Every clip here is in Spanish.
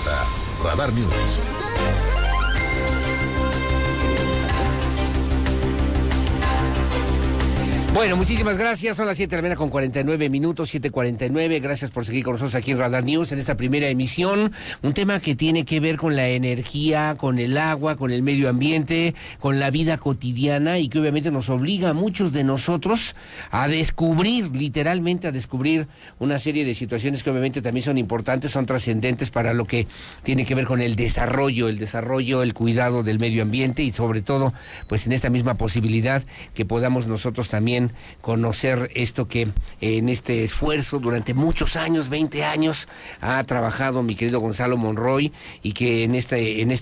está Radar News. Bueno, muchísimas gracias. Son las 7 de la mañana con 49 minutos, 7:49. Gracias por seguir con nosotros aquí en Radar News en esta primera emisión. Un tema que tiene que ver con la energía, con el agua, con el medio ambiente, con la vida cotidiana y que obviamente nos obliga a muchos de nosotros a descubrir, literalmente a descubrir una serie de situaciones que obviamente también son importantes, son trascendentes para lo que tiene que ver con el desarrollo, el cuidado del medio ambiente y sobre todo, pues en esta misma posibilidad que podamos nosotros también conocer esto que en este esfuerzo durante muchos años, 20 años, ha trabajado mi querido Gonzalo Monroy y que en esta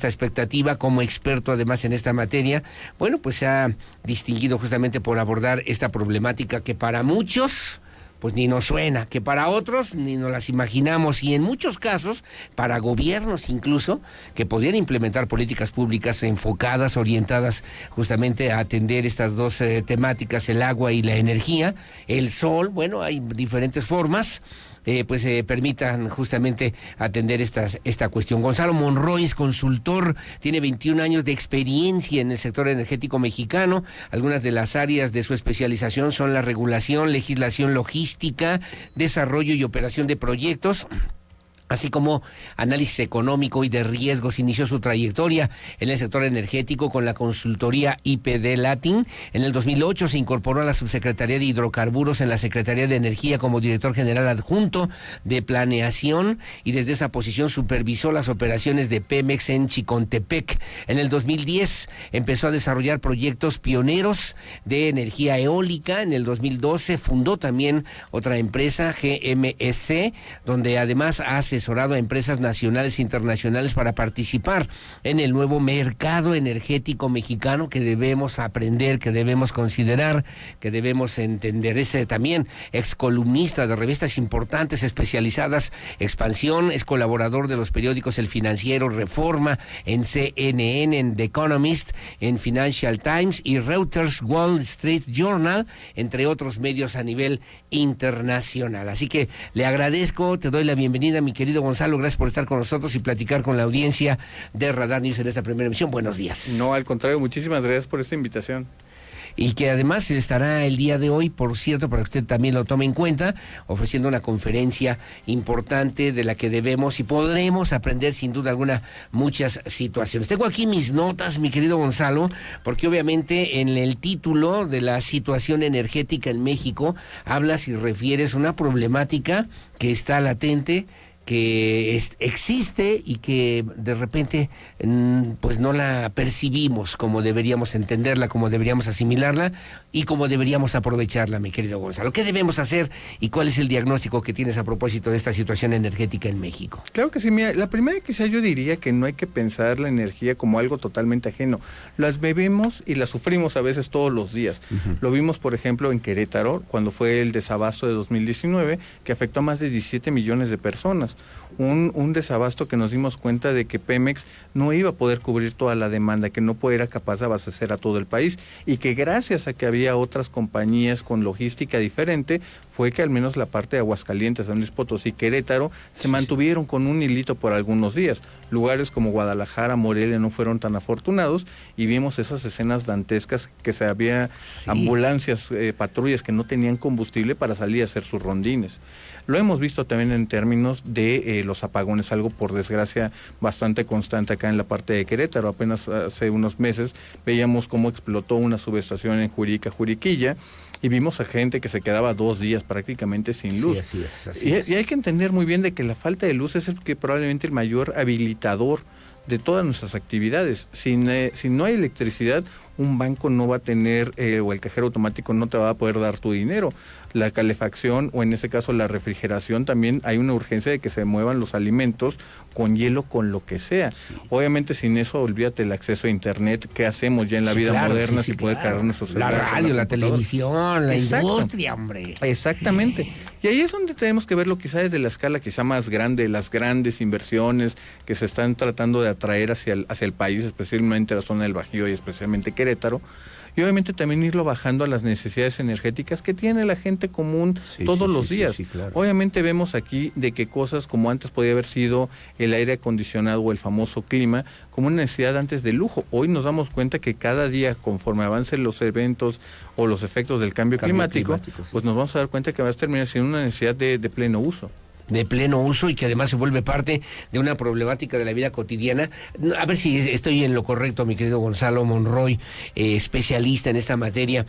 expectativa como experto además en esta materia, bueno, pues se ha distinguido justamente por abordar esta problemática que para muchos pues ni nos suena, que para otros ni nos las imaginamos y en muchos casos para gobiernos incluso que podrían implementar políticas públicas enfocadas, orientadas justamente a atender estas dos temáticas, el agua y la energía, el sol, bueno, hay diferentes formas. Permitan justamente atender esta cuestión. Gonzalo Monroy es consultor, tiene 21 años de experiencia en el sector energético mexicano. Algunas de las áreas de su especialización son la regulación, legislación logística, desarrollo y operación de proyectos, así como análisis económico y de riesgos. Inició su trayectoria en el sector energético con la consultoría IPD Latin. En el 2008 se incorporó a la Subsecretaría de Hidrocarburos en la Secretaría de Energía como director general adjunto de planeación y desde esa posición supervisó las operaciones de Pemex en Chicontepec. En el 2010 empezó a desarrollar proyectos pioneros de energía eólica. En el 2012 fundó también otra empresa, GMSC, donde además hace asesorado a empresas nacionales e internacionales para participar en el nuevo mercado energético mexicano que debemos aprender, que debemos considerar, que debemos entender. Es también excolumnista de revistas importantes especializadas, Expansión, es colaborador de los periódicos El Financiero, Reforma, en CNN, en The Economist, en Financial Times y Reuters Wall Street Journal, entre otros medios a nivel internacional. Así que le agradezco, te doy la bienvenida, mi querido Gonzalo, gracias por estar con nosotros y platicar con la audiencia de Radar News en esta primera emisión. Buenos días. No, al contrario, muchísimas gracias por esta invitación. Y que además estará el día de hoy, por cierto, para que usted también lo tome en cuenta, ofreciendo una conferencia importante de la que debemos y podremos aprender sin duda alguna muchas situaciones. Tengo aquí mis notas, mi querido Gonzalo, porque obviamente en el título de la situación energética en México hablas y refieres una problemática que está latente, que existe y que de repente pues no la percibimos como deberíamos entenderla, como deberíamos asimilarla y como deberíamos aprovecharla, mi querido Gonzalo. ¿Qué debemos hacer y cuál es el diagnóstico que tienes a propósito de esta situación energética en México? Claro que sí, mira, la primera quizá yo diría que no hay que pensar la energía como algo totalmente ajeno. Las bebemos y las sufrimos a veces todos los días. Lo vimos, por ejemplo, en Querétaro, cuando fue el desabasto de 2019, que afectó a más de 17 millones de personas. Un desabasto que nos dimos cuenta de que Pemex no iba a poder cubrir toda la demanda, que no era capaz de abastecer a todo el país y que gracias a que había otras compañías con logística diferente, fue que al menos la parte de Aguascalientes, San Luis Potosí, Querétaro, se mantuvieron con un hilito por algunos días. Lugares como Guadalajara, Morelia no fueron tan afortunados y vimos esas escenas dantescas que había ambulancias, patrullas que no tenían combustible para salir a hacer sus rondines. Lo hemos visto también en términos de los apagones, algo por desgracia bastante constante acá en la parte de Querétaro. Apenas hace unos meses veíamos cómo explotó una subestación en Juriquilla, y vimos a gente que se quedaba 2 días prácticamente sin luz. Sí, así es. Y hay que entender muy bien de que la falta de luz es probablemente el mayor habilitador de todas nuestras actividades. Si no hay electricidad, un banco no va a tener, o el cajero automático no te va a poder dar tu dinero. La calefacción, o en ese caso la refrigeración, también hay una urgencia de que se muevan los alimentos con hielo, con lo que sea. Sí. Obviamente sin eso, olvídate el acceso a internet. ¿Qué hacemos ya en la vida moderna si puede cargar nuestros celulares? La radio, la televisión, la industria, hombre. Exactamente. Y ahí es donde tenemos que verlo quizá desde la escala quizá más grande, las grandes inversiones que se están tratando de atraer hacia el país, especialmente la zona del Bajío y especialmente Querétaro. y obviamente también irlo bajando a las necesidades energéticas que tiene la gente común todos los días. Claro. Obviamente vemos aquí de que cosas como antes podía haber sido el aire acondicionado o el famoso clima, como una necesidad antes de lujo. Hoy nos damos cuenta que cada día, conforme avancen los eventos o los efectos del cambio climático, pues nos vamos a dar cuenta que va a terminar siendo una necesidad de pleno uso. De pleno uso y que además se vuelve parte de una problemática de la vida cotidiana. A ver si estoy en lo correcto, mi querido Gonzalo Monroy, especialista en esta materia.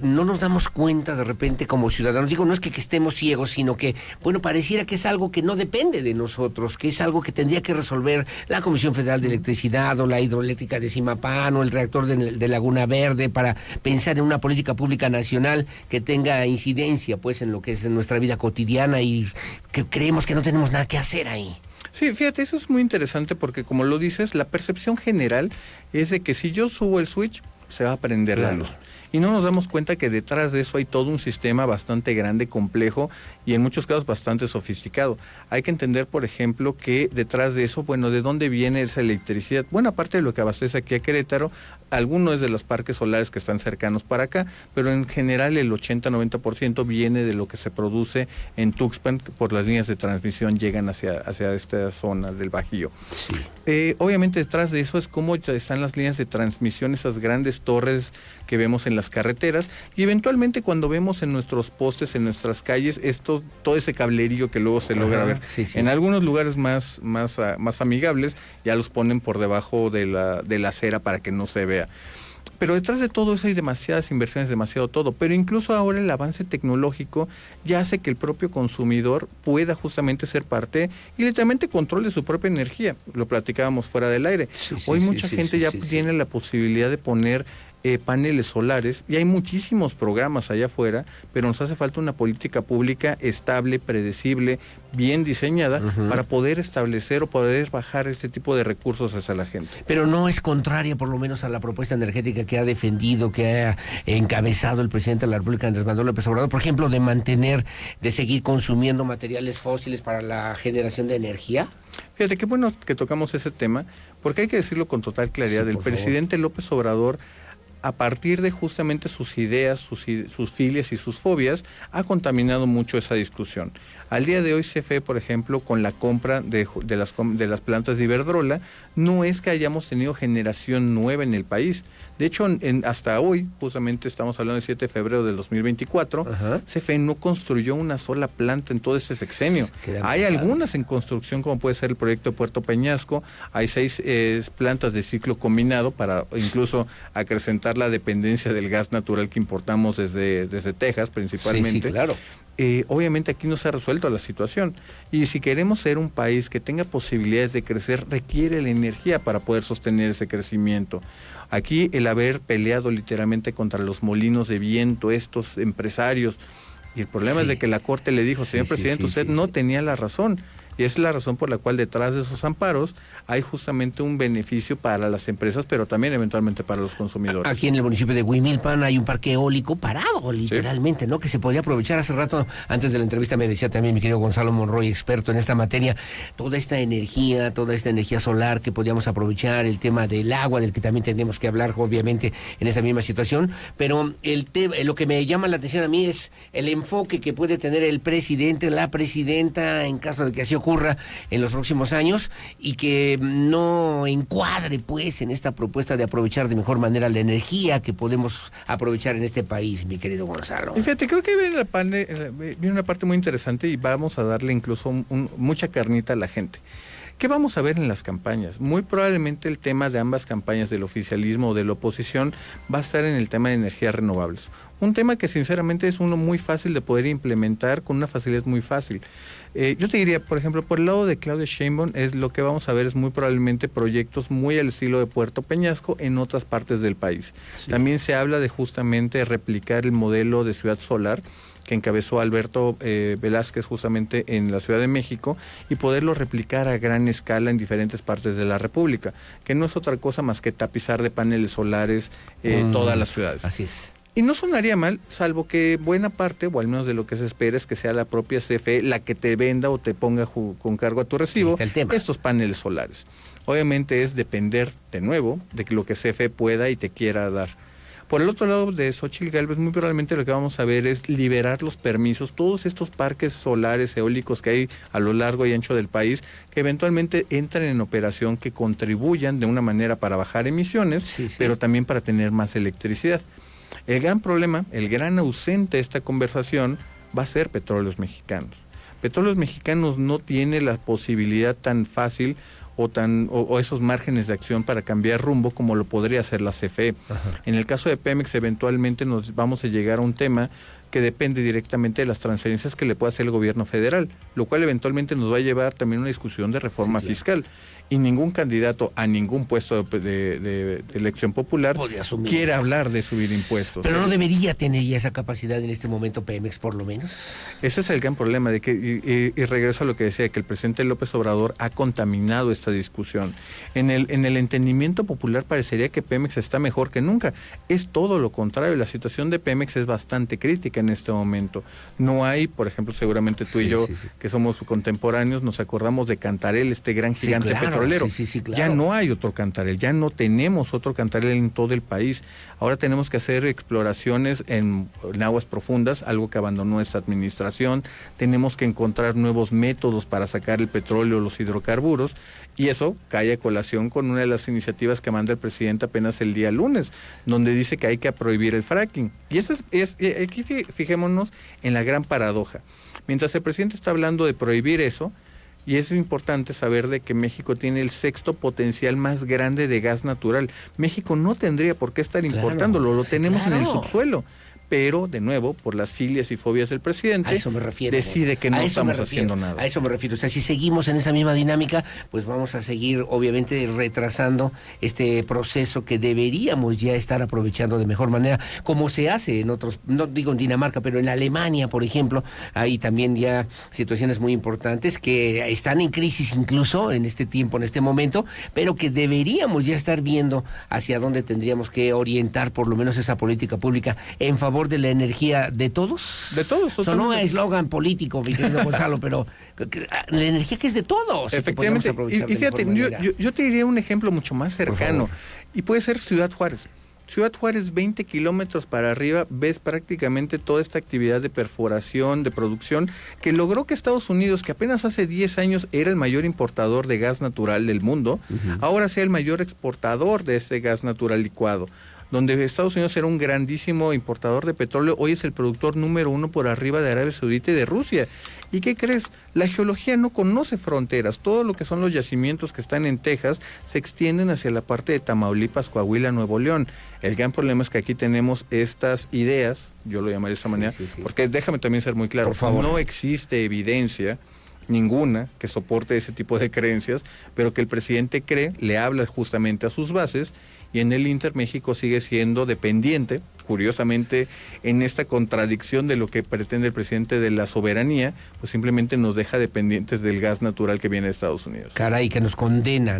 No nos damos cuenta de repente como ciudadanos, digo, no es que estemos ciegos, sino que, bueno, pareciera que es algo que no depende de nosotros, que es algo que tendría que resolver la Comisión Federal de Electricidad o la hidroeléctrica de Zimapán o el reactor de Laguna Verde, para pensar en una política pública nacional que tenga incidencia pues en lo que es en nuestra vida cotidiana, y que creemos que no tenemos nada que hacer ahí. Sí, fíjate, eso es muy interesante porque, como lo dices, la percepción general es de que si yo subo el switch, se va a prender la luz. Y no nos damos cuenta que detrás de eso hay todo un sistema bastante grande, complejo y en muchos casos bastante sofisticado. Hay que entender, por ejemplo, que detrás de eso, bueno, ¿de dónde viene esa electricidad? Buena parte de lo que abastece aquí a Querétaro, algunos es de los parques solares que están cercanos para acá, pero en general el 80-90% viene de lo que se produce en Tuxpan, que por las líneas de transmisión llegan hacia esta zona del Bajío. Sí. Obviamente detrás de eso es cómo están las líneas de transmisión, esas grandes torres que vemos en las carreteras, y eventualmente cuando vemos en nuestros postes, en nuestras calles, todo ese cablerío que luego se logra ver. Sí, sí. En algunos lugares más amigables ya los ponen por debajo de la acera para que no se vea. Pero detrás de todo eso hay demasiadas inversiones, demasiado todo. Pero incluso ahora el avance tecnológico ya hace que el propio consumidor pueda justamente ser parte y literalmente controle su propia energía. Lo platicábamos fuera del aire. Hoy mucha gente ya tiene la posibilidad de poner paneles solares, y hay muchísimos programas allá afuera, pero nos hace falta una política pública estable, predecible, bien diseñada, para poder establecer o poder bajar este tipo de recursos hacia la gente. Pero no es contraria, por lo menos, a la propuesta energética que ha defendido, que ha encabezado el presidente de la República, Andrés Manuel López Obrador, por ejemplo, de seguir consumiendo materiales fósiles para la generación de energía. Fíjate, qué bueno que tocamos ese tema, porque hay que decirlo con total claridad. El presidente López Obrador, a partir de justamente sus ideas, sus filias y sus fobias, ha contaminado mucho esa discusión. Al día de hoy, CFE, por ejemplo, con la compra de las plantas de Iberdrola, no es que hayamos tenido generación nueva en el país. De hecho, hasta hoy, justamente estamos hablando del 7 de febrero del 2024, CFE no construyó una sola planta en todo este sexenio. Hay algunas en construcción, como puede ser el proyecto de Puerto Peñasco. Hay 6 plantas de ciclo combinado para incluso acrecentar la dependencia del gas natural que importamos desde Texas principalmente. Sí, claro. Obviamente aquí no se ha resuelto la situación, y si queremos ser un país que tenga posibilidades de crecer, requiere la energía para poder sostener ese crecimiento. Aquí el haber peleado literalmente contra los molinos de viento, estos empresarios, y el problema es de que la Corte le dijo, señor presidente, usted no tenía la razón. Y es la razón por la cual detrás de esos amparos hay justamente un beneficio para las empresas, pero también eventualmente para los consumidores. Aquí en el municipio de Huimilpan hay un parque eólico parado, literalmente, ¿no? Que se podría aprovechar. Hace rato, antes de la entrevista, me decía también mi querido Gonzalo Monroy, experto en esta materia, toda esta energía solar que podríamos aprovechar, el tema del agua, del que también tenemos que hablar, obviamente, en esta misma situación. Pero lo que me llama la atención a mí es el enfoque que puede tener el presidente, la presidenta, en caso de que así ocurra en los próximos años, y que no encuadre pues en esta propuesta de aprovechar de mejor manera la energía que podemos aprovechar en este país, mi querido Gonzalo. Y fíjate, creo que viene una parte muy interesante, y vamos a darle incluso mucha carnita a la gente. ¿Qué vamos a ver en las campañas? Muy probablemente el tema de ambas campañas, del oficialismo o de la oposición, va a estar en el tema de energías renovables. Un tema que sinceramente es uno muy fácil de poder implementar, con una facilidad muy fácil. Yo te diría, por ejemplo, por el lado de Claudia Sheinbaum, lo que vamos a ver es muy probablemente proyectos muy al estilo de Puerto Peñasco en otras partes del país. Sí. También se habla de justamente replicar el modelo de ciudad solar que encabezó Alberto Velázquez justamente en la Ciudad de México, y poderlo replicar a gran escala en diferentes partes de la República, que no es otra cosa más que tapizar de paneles solares todas las ciudades. Así es. Y no sonaría mal, salvo que buena parte, o al menos de lo que se espera, es que sea la propia CFE la que te venda o te ponga con cargo a tu recibo estos paneles solares. Obviamente es depender de nuevo de lo que CFE pueda y te quiera dar. Por el otro lado de Xóchitl Gálvez, muy probablemente lo que vamos a ver es liberar los permisos, todos estos parques solares, eólicos que hay a lo largo y ancho del país, que eventualmente entran en operación, que contribuyan de una manera para bajar emisiones, pero también para tener más electricidad. El gran problema, el gran ausente de esta conversación va a ser Petróleos Mexicanos. Petróleos Mexicanos no tiene la posibilidad tan fácil o esos márgenes de acción para cambiar rumbo como lo podría hacer la CFE. Ajá. En el caso de Pemex, eventualmente nos vamos a llegar a un tema que depende directamente de las transferencias que le pueda hacer el gobierno federal, lo cual eventualmente nos va a llevar también a una discusión de reforma fiscal. Y ningún candidato a ningún puesto de elección popular quiere hablar de subir impuestos. Pero no debería tener ya esa capacidad en este momento Pemex, por lo menos. Ese es el gran problema, de que y regreso a lo que decía, que el presidente López Obrador ha contaminado esta discusión. En el entendimiento popular parecería que Pemex está mejor que nunca. Es todo lo contrario, la situación de Pemex es bastante crítica en este momento. No hay, por ejemplo, seguramente tú y yo, que somos contemporáneos, nos acordamos de Cantarell, este gran gigante petrolero. Claro. Ya no hay otro Cantarell, ya no tenemos otro Cantarell en todo el país. Ahora tenemos que hacer exploraciones en aguas profundas, algo que abandonó esta administración. Tenemos que encontrar nuevos métodos para sacar el petróleo, los hidrocarburos, y eso cae a colación con una de las iniciativas que manda el presidente apenas el día lunes, donde dice que hay que prohibir el fracking. Y eso aquí fijémonos en la gran paradoja. Mientras el presidente está hablando de prohibir eso, y es importante saber de que México tiene el sexto potencial más grande de gas natural. México no tendría por qué estar importándolo, lo tenemos en el subsuelo. Pero, de nuevo, por las filias y fobias del presidente, a eso me refiero, decide que no estamos haciendo nada. A eso me refiero. O sea, si seguimos en esa misma dinámica, pues vamos a seguir, obviamente, retrasando este proceso que deberíamos ya estar aprovechando de mejor manera, como se hace en otros, no digo en Dinamarca, pero en Alemania, por ejemplo, hay también ya situaciones muy importantes que están en crisis incluso en este tiempo, en este momento, pero que deberíamos ya estar viendo hacia dónde tendríamos que orientar por lo menos esa política pública en favor de la energía de todos. De todos. Sonó un eslogan político, mi querido Gonzalo, pero la energía que es de todos. Efectivamente. Y fíjate, yo te diría un ejemplo mucho más cercano. Y puede ser Ciudad Juárez. Ciudad Juárez, 20 kilómetros para arriba, ves prácticamente toda esta actividad de perforación, de producción, que logró que Estados Unidos, que apenas hace 10 años era el mayor importador de gas natural del mundo, ahora sea el mayor exportador de ese gas natural licuado. Donde Estados Unidos era un grandísimo importador de petróleo, hoy es el productor número 1 por arriba de Arabia Saudita y de Rusia. ¿Y qué crees? La geología no conoce fronteras. Todo lo que son los yacimientos que están en Texas se extienden hacia la parte de Tamaulipas, Coahuila, Nuevo León. El gran problema es que aquí tenemos estas ideas, yo lo llamaré de esa manera, porque déjame también ser muy claro, no existe evidencia ninguna que soporte ese tipo de creencias, pero que el presidente cree, le habla justamente a sus bases, y en el Inter México sigue siendo dependiente, curiosamente, en esta contradicción de lo que pretende el presidente de la soberanía, pues simplemente nos deja dependientes del gas natural que viene de Estados Unidos. Caray, que nos condena,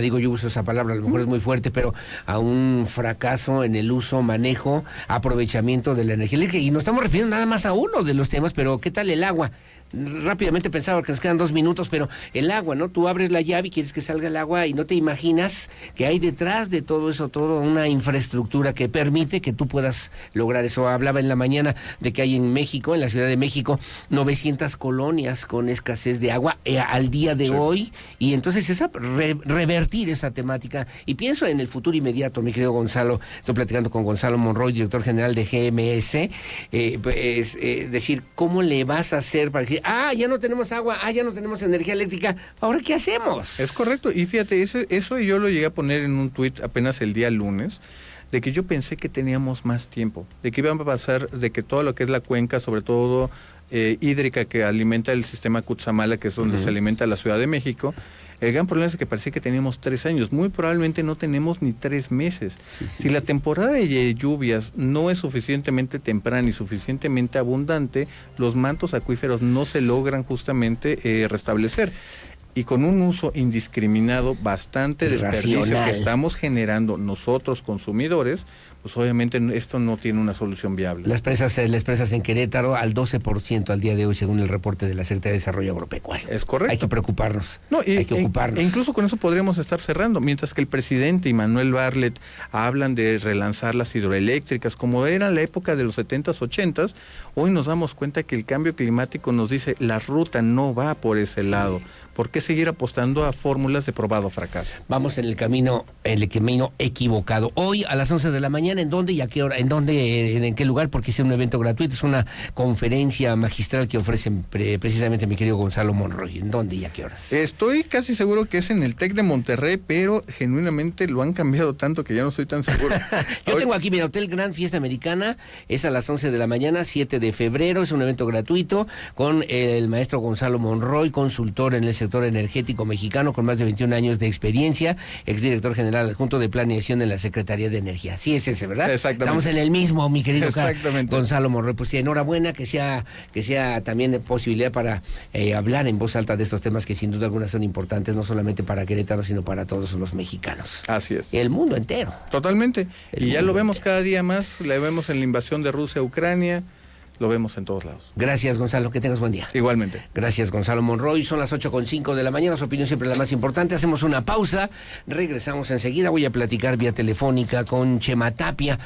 digo, yo uso esa palabra, a lo mejor es muy fuerte, pero a un fracaso en el uso, manejo, aprovechamiento de la energía eléctrica, y nos estamos refiriendo nada más a uno de los temas, pero ¿qué tal el agua? Rápidamente pensaba que nos quedan 2 minutos, pero el agua, ¿no? Tú abres la llave y quieres que salga el agua y no te imaginas que hay detrás de todo eso, toda una infraestructura que permite que tú puedas lograr eso. Hablaba en la mañana de que hay en México, en la Ciudad de México, 900 colonias con escasez de agua al día de hoy, y entonces es revertir esa temática. Y pienso en el futuro inmediato, mi querido Gonzalo. Estoy platicando con Gonzalo Monroy, director general de GMS, decir, ¿cómo le vas a hacer para decir, ya no tenemos agua, ya no tenemos energía eléctrica, ¿ahora qué hacemos? Es correcto, y fíjate, eso yo lo llegué a poner en un tuit apenas el día lunes, de que yo pensé que teníamos más tiempo, de que iba a pasar, de que todo lo que es la cuenca, sobre todo hídrica, que alimenta el sistema Cutzamala, que es donde se alimenta la Ciudad de México, el gran problema es que parecía que teníamos 3 años, muy probablemente no tenemos ni 3 meses. Si la temporada de lluvias no es suficientemente temprana y suficientemente abundante, los mantos acuíferos no se logran justamente restablecer. y con un uso indiscriminado bastante desperdicio que estamos generando nosotros consumidores, pues obviamente esto no tiene una solución viable. Las presas en Querétaro al 12% al día de hoy, según el reporte de la Secretaría de Desarrollo Agropecuario. Es correcto. Hay que preocuparnos. Hay que ocuparnos. E incluso con eso podríamos estar cerrando, mientras que el presidente y Manuel Bartlett hablan de relanzar las hidroeléctricas, como era en la época de los 70s, 80s, hoy nos damos cuenta que el cambio climático nos dice la ruta no va por ese lado. ¿Por qué seguir apostando a fórmulas de probado fracaso? Vamos en el camino equivocado. Hoy a las 11 de la mañana, ¿en dónde y a qué hora? ¿En qué lugar? Porque es un evento gratuito, es una conferencia magistral que ofrecen precisamente mi querido Gonzalo Monroy. ¿En dónde y a qué horas? Estoy casi seguro que es en el TEC de Monterrey, pero genuinamente lo han cambiado tanto que ya no estoy tan seguro. Yo tengo aquí, mira, Hotel Gran Fiesta Americana, es a las 11 de la mañana, 7 de febrero, es un evento gratuito con el maestro Gonzalo Monroy, consultor en el sector energético mexicano con más de 21 años de experiencia, exdirector general adjunto de planeación en la Secretaría de Energía. Sí, es ese, ¿verdad? Exactamente. Estamos en el mismo, mi querido Gonzalo Monroy. Pues sí, enhorabuena, que sea también posibilidad para hablar en voz alta de estos temas que sin duda alguna son importantes, no solamente para Querétaro, sino para todos los mexicanos. Así es. El mundo entero. Totalmente. Y ya lo vemos cada día más, lo vemos en la invasión de Rusia a Ucrania, lo vemos en todos lados. Gracias, Gonzalo, que tengas buen día. Igualmente. Gracias, Gonzalo Monroy. Son las 8:05 de la mañana, su opinión siempre la más importante. Hacemos una pausa, regresamos enseguida. Voy a platicar vía telefónica con Chema Tapia.